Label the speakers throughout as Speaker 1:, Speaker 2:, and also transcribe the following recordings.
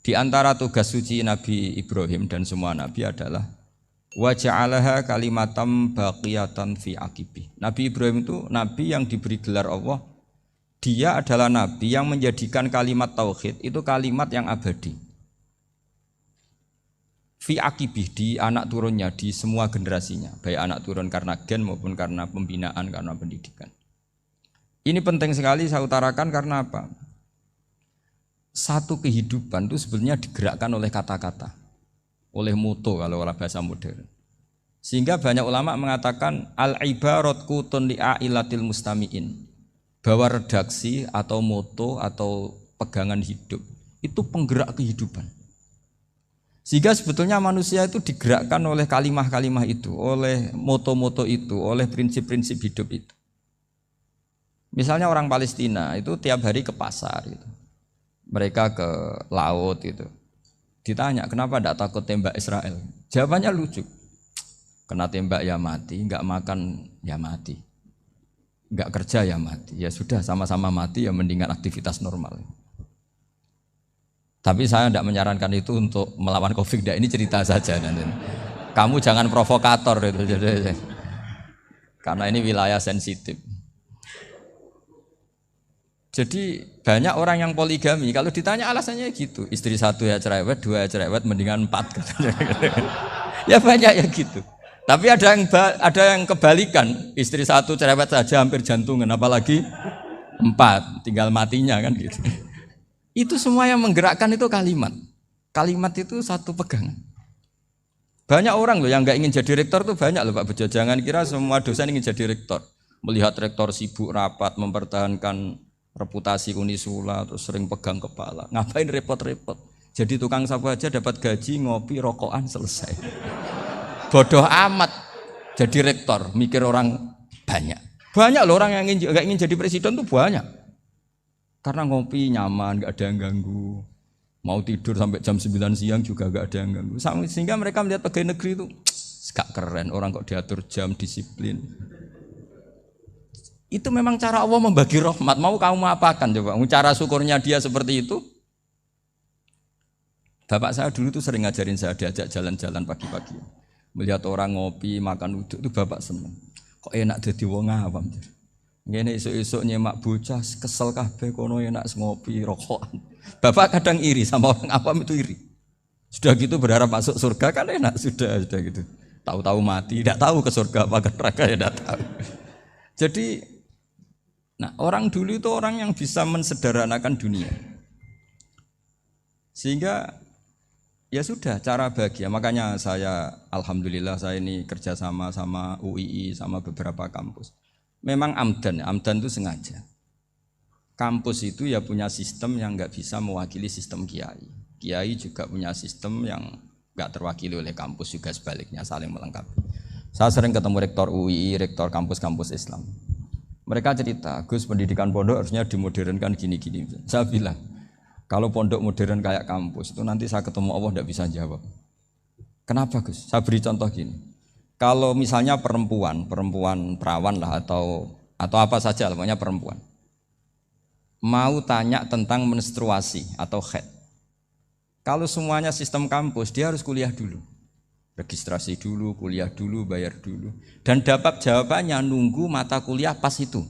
Speaker 1: Di antara tugas suci Nabi Ibrahim dan semua nabi adalah wa ja'alaha kalimatam baqiyatan fi aqibi. Nabi Ibrahim itu nabi yang diberi gelar Allah. Dia adalah nabi yang menjadikan kalimat tauhid itu kalimat yang abadi. Fi aqibih, di anak turunnya, di semua generasinya, baik anak turun karena gen maupun karena pembinaan, karena pendidikan. Ini penting sekali saya utarakan karena apa? Satu kehidupan itu sebenarnya digerakkan oleh kata-kata, oleh moto kalau oleh bahasa modern. Sehingga banyak ulama mengatakan al-ibarat kutun li'ailatil mustami'in, bahwa redaksi atau moto atau pegangan hidup itu penggerak kehidupan. Sehingga sebetulnya manusia itu digerakkan oleh kalimah-kalimah itu, oleh moto-moto itu, oleh prinsip-prinsip hidup itu. Misalnya orang Palestina itu tiap hari ke pasar gitu. Mereka ke laut gitu. Ditanya, kenapa tidak takut tembak Israel? Jawabannya lucu. Kena tembak ya mati, enggak makan ya mati. Enggak kerja ya mati. Ya sudah, sama-sama mati ya mendingan aktivitas normal. Tapi saya tidak menyarankan itu untuk melawan COVID. Ini cerita saja. Kamu jangan provokator itu. Karena ini wilayah sensitif. Jadi banyak orang yang poligami. Kalau ditanya alasannya gitu. Istri satu ya cerewet, dua ya cerewet, mendingan 4. Ya banyak ya gitu. Tapi ada yang kebalikan. Istri satu cerewet saja hampir jantungan. Apalagi 4, tinggal matinya kan gitu. Itu semua yang menggerakkan itu kalimat. Kalimat itu satu pegangan. Banyak orang loh yang nggak ingin jadi rektor tuh banyak loh Pak Bejo. Jangan kira semua dosen ingin jadi rektor. Melihat rektor sibuk rapat, mempertahankan reputasi Unisula, terus sering pegang kepala. Ngapain repot-repot? Jadi tukang sapu aja dapat gaji, ngopi, rokokan, selesai. Bodoh amat jadi rektor, mikir orang banyak. Banyak loh orang yang nggak ingin jadi presiden tuh banyak. Karena ngopi nyaman, gak ada yang ganggu. Mau tidur sampai jam 9 siang juga gak ada yang ganggu. Sehingga mereka melihat pegawai negeri itu gak keren, orang kok diatur jam, disiplin. Itu memang cara Allah membagi rahmat. Mau kamu apakan coba? Cara syukurnya dia seperti itu. Bapak saya dulu tuh sering ngajarin saya, diajak jalan-jalan pagi-pagi. Melihat orang ngopi, makan uduk itu bapak seneng. Kok enak jadi wong awam. Ngene esuk-esuk nyemak bocah kesel kabeh kono enak ngopi rokokan. Bapak kadang iri sama orang awam itu iri. Sudah gitu berharap masuk surga kan enak sudah gitu. Tahu-tahu mati, tidak tahu ke surga apa ke neraka ya tidak tahu. Jadi orang dulu itu orang yang bisa mensederhanakan dunia. Sehingga ya sudah cara bahagia. Makanya saya alhamdulillah saya ini kerjasama sama UII sama beberapa kampus. Memang amdan itu sengaja. Kampus itu ya punya sistem yang nggak bisa mewakili sistem kiai. Kiai juga punya sistem yang nggak terwakili oleh kampus juga sebaliknya saling melengkapi. Saya sering ketemu rektor UI, rektor kampus-kampus Islam. Mereka cerita, Gus pendidikan pondok harusnya dimodernkan gini-gini. Saya bilang, kalau pondok modern kayak kampus itu nanti saya ketemu Allah nggak bisa jawab. Kenapa Gus? Saya beri contoh gini. Kalau misalnya perempuan perawan lah atau apa saja, namanya perempuan, mau tanya tentang menstruasi atau haid. Kalau semuanya sistem kampus, dia harus kuliah dulu, registrasi dulu, kuliah dulu, bayar dulu, dan dapat jawabannya nunggu mata kuliah pas itu.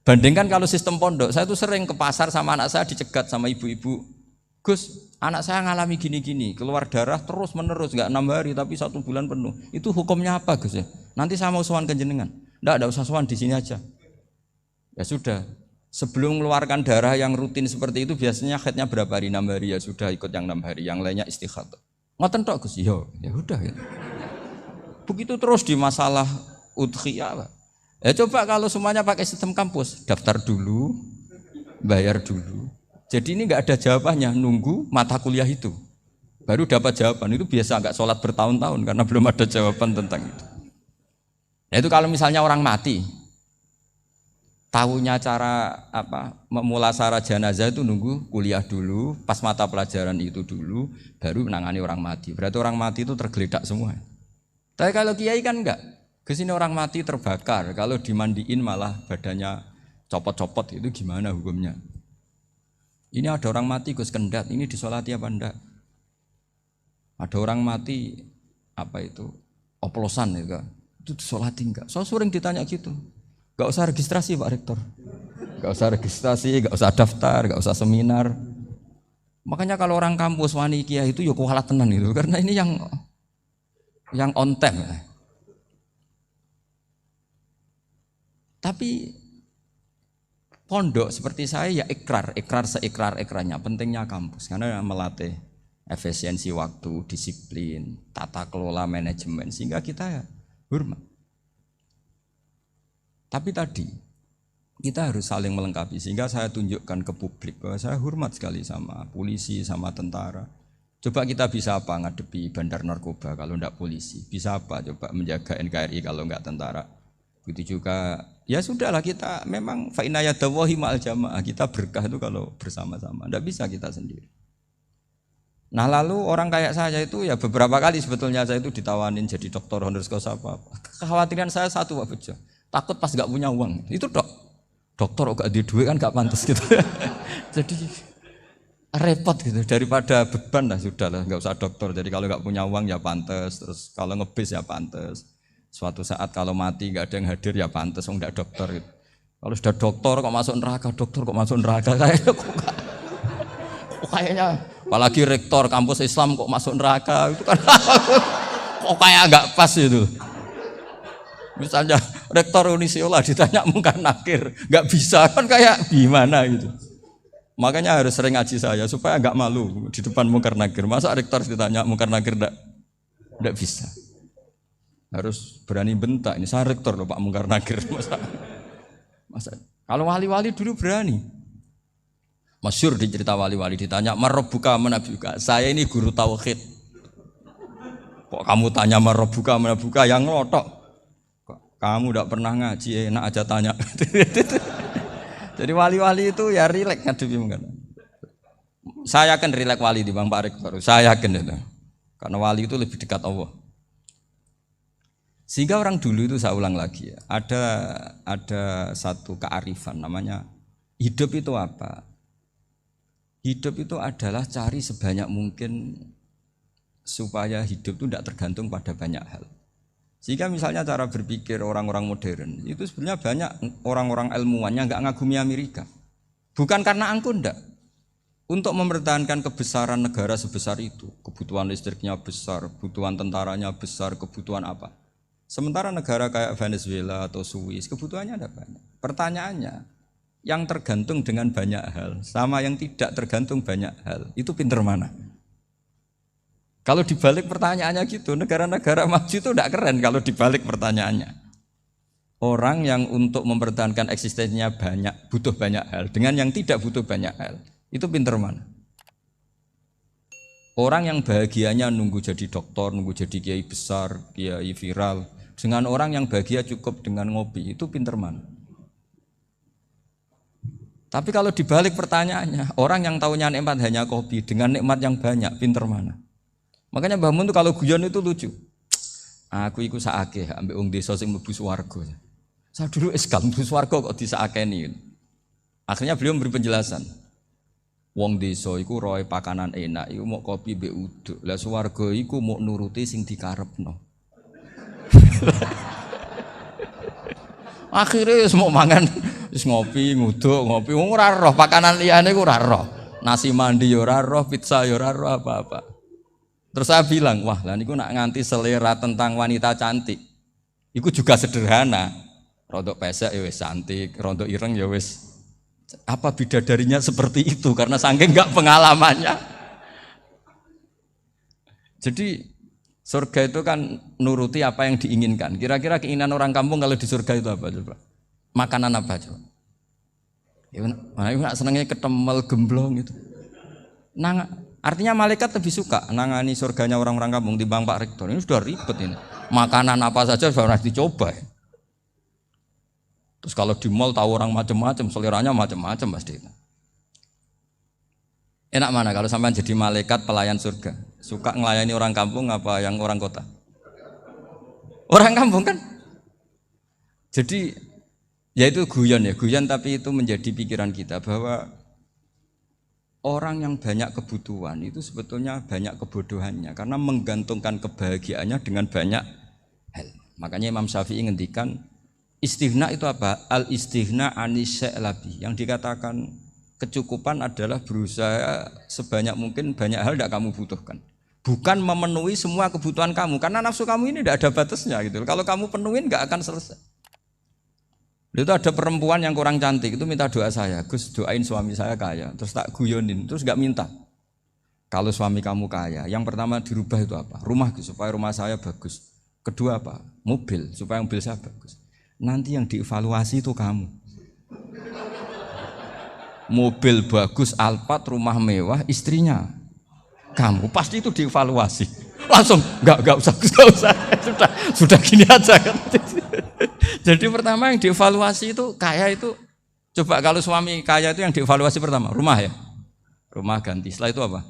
Speaker 1: Bandingkan kalau sistem pondok, saya tuh sering ke pasar sama anak saya dicegat sama ibu-ibu. Gus, anak saya ngalami gini-gini, keluar darah terus menerus, nggak 6 hari tapi 1 bulan penuh. Itu hukumnya apa Gus ya? Nanti saya mau sowan ke jenengan. Nggak usah sowan di sini aja. Ya sudah, sebelum mengeluarkan darah yang rutin seperti itu biasanya haidnya berapa hari? 6 hari ya sudah ikut yang 6 hari, yang lainnya istighatsah. Ngoten tok Gus, ya udah ya. Begitu terus di masalah udhiyah. Ya coba kalau semuanya pakai sistem kampus, daftar dulu, bayar dulu. Jadi ini nggak ada jawabannya, nunggu mata kuliah itu baru dapat jawaban. Itu biasa nggak sholat bertahun-tahun karena belum ada jawaban tentang itu. Nah itu kalau misalnya orang mati, tahunya cara memulasara jenazah itu nunggu kuliah dulu, pas mata pelajaran itu dulu, baru menangani orang mati. Berarti orang mati itu tergeledak semua. Tapi kalau kiai kan enggak. Kesini orang mati terbakar, kalau dimandiin malah badannya copot-copot, itu gimana hukumnya? Ini ada orang mati Gus Kendat, ini disolati apa enggak? Ada orang mati apa itu oplosan itu disolati enggak? So sering ditanya gitu. Gak usah registrasi Pak Rektor, gak usah registrasi, gak usah daftar, gak usah seminar. Makanya kalau orang kampus wani kiai itu ya kualat tenan itu, karena ini yang on time. Tapi pondok seperti saya ya ikrar seikrar-ikrarnya pentingnya kampus karena melatih efisiensi waktu, disiplin, tata kelola manajemen sehingga kita ya hormat. Tapi tadi kita harus saling melengkapi sehingga saya tunjukkan ke publik bahwa saya hormat sekali sama polisi, sama tentara. Coba kita bisa apa ngadepi bandar narkoba kalau enggak polisi? Bisa apa coba menjaga NKRI kalau enggak tentara? Begitu juga ya sudahlah kita memang fa inna yadallahi ma'al jamaah, kita berkah itu kalau bersama-sama. Enggak bisa kita sendiri. Nah lalu orang kayak saya itu ya beberapa kali sebetulnya saya itu ditawanin jadi doktor honoris causa apa. Kekhawatiran saya satu Pak Bejo, takut pas gak punya uang. Itu dokter gak ada duit kan gak pantas gitu. Jadi repot gitu, daripada beban lah sudah lah gak usah dokter. Jadi kalau gak punya uang ya pantas, terus kalau ngebis ya pantas. Suatu saat kalau mati gak ada yang hadir ya pantas, enggak dokter gitu. Kalau sudah dokter kok masuk neraka, kayaknya apalagi rektor kampus Islam kok masuk neraka itu kan kok kayak agak pas itu. Misalnya rektor Unisiola ditanya mungkar nakir, nggak bisa kan kayak gimana gitu. Makanya harus sering ngaji saya supaya nggak malu di depan mungkar nakir. Masa rektor ditanya mungkar nakir nggak bisa. Harus berani bentak. Ini saya rektor loh Pak mungkar nakir. Masa kalau wali-wali dulu berani. Masyhur di cerita wali-wali ditanya marabbuka manabuka. Saya ini guru tauhid. Kok kamu tanya marabbuka manabuka yang ngelotok? Kamu tidak pernah ngaji, enak aja tanya. Jadi wali-wali itu ya rileks ngadepi mungkin. Saya yakin rileks wali di Bang Pak Rektor. Saya yakin itu. Karena wali itu lebih dekat Allah. Sehingga orang dulu itu saya ulang lagi ya, ada satu kearifan namanya hidup itu apa? Hidup itu adalah cari sebanyak mungkin supaya hidup itu tidak tergantung pada banyak hal. Sehingga misalnya cara berpikir orang-orang modern itu sebenarnya banyak orang-orang ilmuwannya nggak ngagumi Amerika. Bukan karena angkuh enggak. Untuk mempertahankan kebesaran negara sebesar itu, kebutuhan listriknya besar, kebutuhan tentaranya besar, kebutuhan apa. Sementara negara kayak Venezuela atau Swiss kebutuhannya ada banyak. Pertanyaannya, yang tergantung dengan banyak hal sama yang tidak tergantung banyak hal itu pinter mana? Kalau dibalik pertanyaannya gitu, negara-negara maju itu tidak keren kalau dibalik pertanyaannya. Orang yang untuk mempertahankan eksistensinya banyak, butuh banyak hal dengan yang tidak butuh banyak hal, itu pinter mana? Orang yang bahagianya nunggu jadi dokter, nunggu jadi kiai besar, kiai viral, dengan orang yang bahagia cukup dengan ngopi, itu pinter mana? Tapi kalau dibalik pertanyaannya, orang yang tahunya nikmat hanya kopi dengan nikmat yang banyak, pinter mana? Makanya Mbah Mun itu kalau guyon itu lucu. Aku iku sakake ambek wong desa sing mlebu swarga. Saya dulu eskal mlebu swarga kok disakeni. Akhirnya beliau memberi penjelasan. Wong desa iku roe pakanan enak, iku mau kopi mbek uduk. Lah swarga iku mau nuruti sing dikarepno. Akhirnya semua mangan wis ngopi, nguduk, ngopi wong ora roh pakanan liyane ku ora roh. Nasi mandi ya ora roh, pizza ya ora roh apa-apa. Terus saya bilang, wah lah niku nak nganti selera tentang wanita cantik. Iku juga sederhana. Rontok pesek ya wis cantik, rontok ireng ya wis. Apa bidadarinya seperti itu karena saking enggak pengalamannya. Jadi surga itu kan nuruti apa yang diinginkan. Kira-kira keinginan orang kampung kalau di surga itu apa coba? Makanan apa coba? Ya, nak senangnya ketemel gemblong gitu. Artinya malaikat lebih suka nangani surganya orang-orang kampung di Bang Pak Rektor. Ini sudah ribet ini. Makanan apa saja sudah harus dicoba. Terus kalau di mall tahu orang macam-macam, seleranya macam-macam pasti. Enak mana kalau sampai jadi malaikat pelayan surga? Suka ngelayani orang kampung apa yang orang kota? Orang kampung kan? Jadi ya itu guyon ya, guyon tapi itu menjadi pikiran kita bahwa orang yang banyak kebutuhan itu sebetulnya banyak kebodohannya karena menggantungkan kebahagiaannya dengan banyak hal. Makanya Imam Syafi'i ngendikan istighna itu apa? Al istighna anis sya'labi. Yang dikatakan kecukupan adalah berusaha sebanyak mungkin banyak hal tidak kamu butuhkan. Bukan memenuhi semua kebutuhan kamu, karena nafsu kamu ini tidak ada batasnya gitu. Kalau kamu penuhin nggak akan selesai. Itu ada perempuan yang kurang cantik itu minta doa saya, Gus doain suami saya kaya, terus tak guyonin, terus nggak minta. Kalau suami kamu kaya, yang pertama dirubah itu apa? Rumah Gus, supaya rumah saya bagus. Kedua apa? Mobil, supaya mobil saya bagus. Nanti yang dievaluasi itu kamu. Mobil bagus, Alphard, rumah mewah, istrinya kamu pasti itu dievaluasi langsung nggak usah sudah gini aja kan. Jadi pertama yang dievaluasi itu kaya itu coba kalau suami kaya itu yang dievaluasi pertama rumah ya, rumah ganti, setelah itu apa?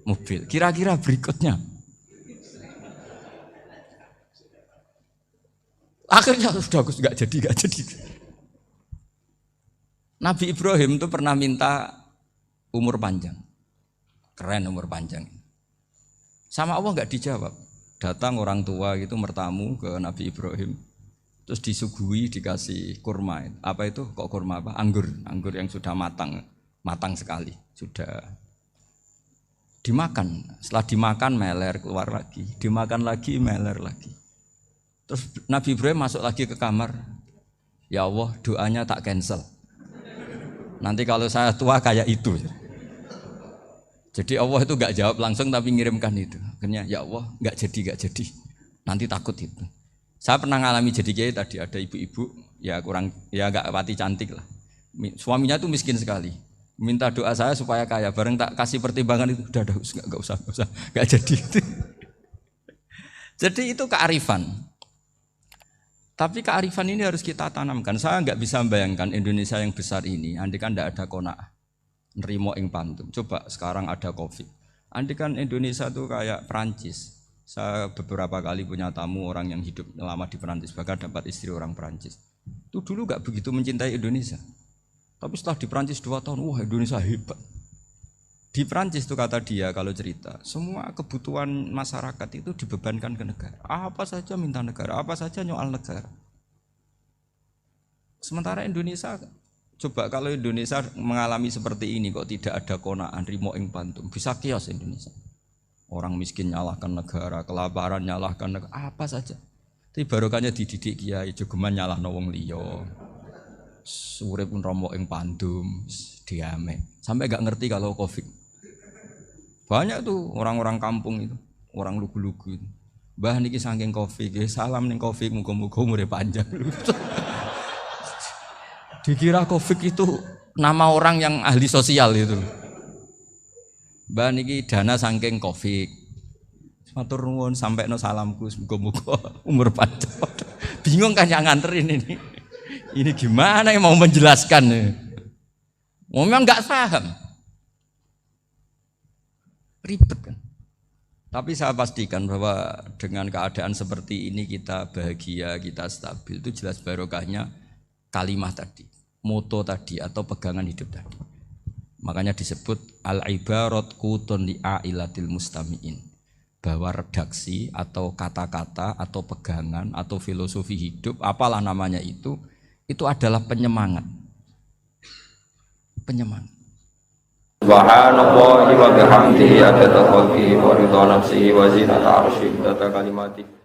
Speaker 1: Mobil. Kira-kira berikutnya akhirnya sudah nggak jadi. Nabi Ibrahim itu pernah minta umur panjang. Keren umur panjang. Sama Allah nggak dijawab. Datang orang tua gitu mertamu ke Nabi Ibrahim. Terus disuguhi dikasih kurma. Apa itu? Kok kurma apa? Anggur yang sudah matang sekali. Sudah dimakan. Setelah dimakan meler keluar lagi. Dimakan lagi meler lagi. Terus Nabi Ibrahim masuk lagi ke kamar. Ya Allah, doanya tak cancel. Nanti kalau saya tua kayak itu. Jadi Allah itu nggak jawab langsung tapi ngirimkan itu. Akhirnya ya Allah nggak jadi. Nanti takut itu. Saya pernah ngalami jadi kiai tadi ada ibu-ibu ya kurang ya nggak pati cantik lah. Suaminya tuh miskin sekali. Minta doa saya supaya kaya. Bareng tak kasih pertimbangan itu udah nggak usah nggak jadi. Jadi itu kearifan. Tapi kearifan ini harus kita tanamkan. Saya nggak bisa membayangkan Indonesia yang besar ini. Andai kan tidak ada qanaah. Nerimo ing pantum. Coba sekarang ada Covid. Andai kan Indonesia tuh kayak Perancis. Saya beberapa kali punya tamu orang yang hidup lama di Perancis, bahkan dapat istri orang Perancis. Itu dulu nggak begitu mencintai Indonesia. Tapi setelah di Perancis 2 tahun, wah Indonesia hebat. Di Perancis tuh kata dia kalau cerita, semua kebutuhan masyarakat itu dibebankan ke negara. Apa saja minta negara, apa saja nyoal negara. Sementara Indonesia coba kalau Indonesia mengalami seperti ini kok tidak ada qanaah rimo ing pantum, bisa kios Indonesia. Orang miskin nyalahkan negara, kelaparan nyalahkan negara, apa saja. Tapi barokahnya dididik kiai jogeman nyalahno wong liya. Urip romo ing pandum, diame. Sampai enggak ngerti kalau Covid. Banyak tuh orang-orang kampung itu, orang lugu-lugu itu. Mbah niki saking Covid, salam ning Covid muga-muga umure panjang. Dikira Covid itu nama orang yang ahli sosial itu. Mbak niki dana saking Covid. Matur nuwun sampekno salamku muga-muga umur panjang. Bingung kan yang nganterin ini. Ini gimana yang mau menjelaskan? Memang enggak paham. Ribet kan. Tapi saya pastikan bahwa dengan keadaan seperti ini kita bahagia, kita stabil itu jelas barokahnya kalimah tadi, moto tadi atau pegangan hidup tadi. Makanya disebut al-ibarat qutun li'ailatil mustami'in, bahwa redaksi atau kata-kata atau pegangan atau filosofi hidup apalah namanya itu adalah penyemangat. Subhanallahi wa bihamdihi adada khalqihi wa ridha nafsihi wa zinata arsyihi wa kalimatihi.